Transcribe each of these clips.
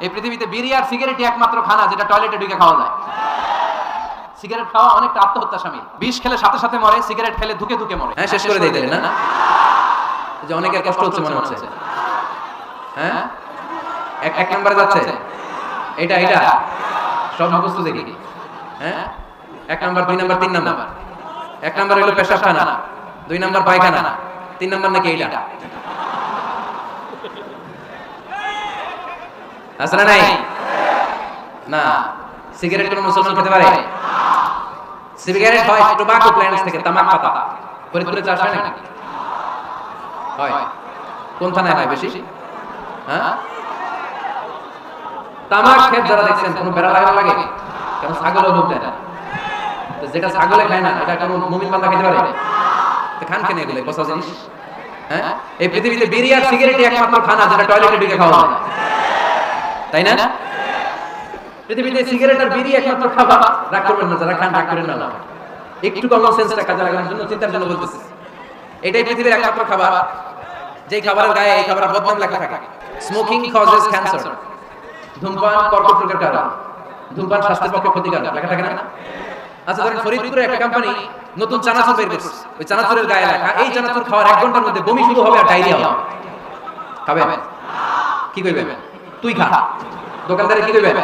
এই পৃথিবীতে বিড়ি আর সিগারেটই একমাত্র খানা যেটা টয়লেটে ঢুকে খাওয়া যায়। সিগারেট খাওয়া অনেকটা আত্মহত্যা শামিল। বিষ খেলে সাথে সাথে মরে, সিগারেট খেলে ধুকে ধুকে মরে। হ্যাঁ, শেষ করে দিয়ে দিলেন না? যে অনেকের কষ্ট হচ্ছে মনে হচ্ছে। হ্যাঁ, এক নম্বরে যাচ্ছে এটা সব মুখস্থ দেখি। হ্যাঁ, 1 নাম্বার 2 নাম্বার 3 নাম্বার। 1 নাম্বার হলো পেশাবখানা, 2 নাম্বার পায়খানা, 3 নাম্বার নাকি এইটা আসলে নাই না। সিগারেট কোন মুসলমান খেতে পারে? সিগারেট হয় টোবাকো প্ল্যান্টস থেকে, তামাক পাতা। ফরিদপুরে চাষ হয় নাকি? হয়। কোন থানায় হয় বেশি? হ্যাঁ, তামাক খেত যারা দেখছেন কোন বেড়া লাগে? কেন ছাগলও লোক দেয় না। তো যেটা ছাগলে খায় না এটা কোন মুমিন বান্দা খেতে পারে? তো খান কেন এগুলো কসা জিনিস? হ্যাঁ, এই পৃথিবীতে বিড়ি আর সিগারেটই একমাত্র খানা যেটা টয়লেটে ঢুকে খাওয়া যায়, তাই না? পৃথিবীতে সিগারেট আর বিড়ি একমাত্র খাবার। রাগ করবেন না, যারা খান রাগ করেন না। একটু কমন সেন্সটা কাজে লাগানোর জন্য, চিন্তার জন্য বলতেছি। এটাই পৃথিবীর একমাত্র খাবার যেই খাবারের গায়ে এই খাবারের বদনাম লেখা থাকে। Smoking causes cancer. ধূমপান কর্কট রোগের কারণ। ধূমপান স্বাস্থ্যের পক্ষে ক্ষতিকারক লেখা থাকে না? আচ্ছা, ধরেন ফরিদপুরে একটা কোম্পানি নতুন চানাচুর বের করছে। ওই চানাচুরের গায়ে লেখা এই চানাচুর খাওয়ার 1 ঘন্টার মধ্যে বমি শুরু হবে আর ডায়রিয়া হবে। খাবেন? কি কইবেন? তুই খা। দোকানদারে কি কইবেন?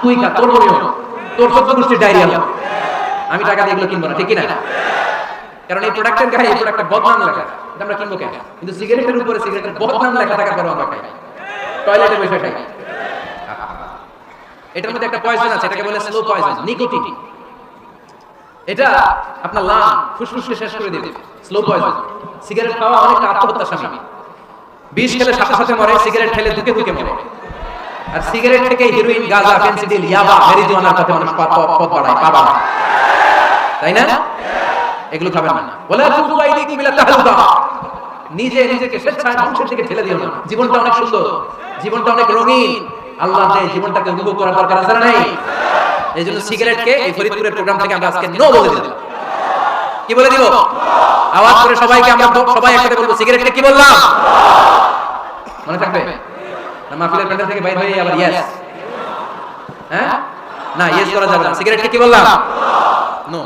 তুই খা, তোর বমি হবে, তোর 14 গোষ্ঠীর ডায়রিয়া হবে। আমি টাকা দিয়ে এগুলো কিনবো না, ঠিক কি না? কারণ এই প্রোডাক্টের গায়ে এই প্রোডাক্টটা বদনাম লেখা, এটা আমরা কিনবো কেন? কিন্তু সিগারেটের উপরে সিগারেটের বদনাম লেখা থাকার পর আমরা খাই, টয়লেটে বসে খাই। এটার মধ্যে একটা পয়জন আছে, এটাকে বলে স্লো পয়জন, নিকোটিন। এটা আপনার লাং ফুসফুসকে শেষ করে দিবে, স্লো পয়জন। সিগারেট খাওয়া অনেকটা আত্মহত্যা শামিল। বিষ খেলে সাথে সাথে মরে, সিগারেট খেলে ধুকে ধুকে মরে। আর সিগারেট থেকে হেরোইন, গাঁজা, ফেনসিডিল, ইয়াবা, ম্যারিজুয়ানার পথে মানুষ পথ বাড়ায়, পা বাড়ায়, তাই না? এগুলো খাবেন না। ওয়ালা তুকু আইদিকুম ইলা তাহলুকা। নিজেকে স্বেচ্ছায় ধ্বংসের দিকে ঠেলে দিও না। জীবনটা অনেক সুন্দর, জীবনটা অনেক রঙিন। আল্লাহ দেয় জীবনটাকে উপভোগ করার দরকার আছে না নাই? এইজন্য সিগারেটকে এই ফরিদপুরের প্রোগ্রাম থেকে আমরা আজকে নো বলে দিলাম। কি বলে দিব? আওয়াজ করে সবাইকে আমরা সবাই একসাথে বলবো, সিগারেটকে কি বললাম? মনে থাকবে না? মাহফিলের প্যান্ডেল থেকে বাইরে হয়ে আবার ইয়েস। হ্যাঁ, না ইয়েস করা যাবে না। সিগারেটকে কি বললাম? নো।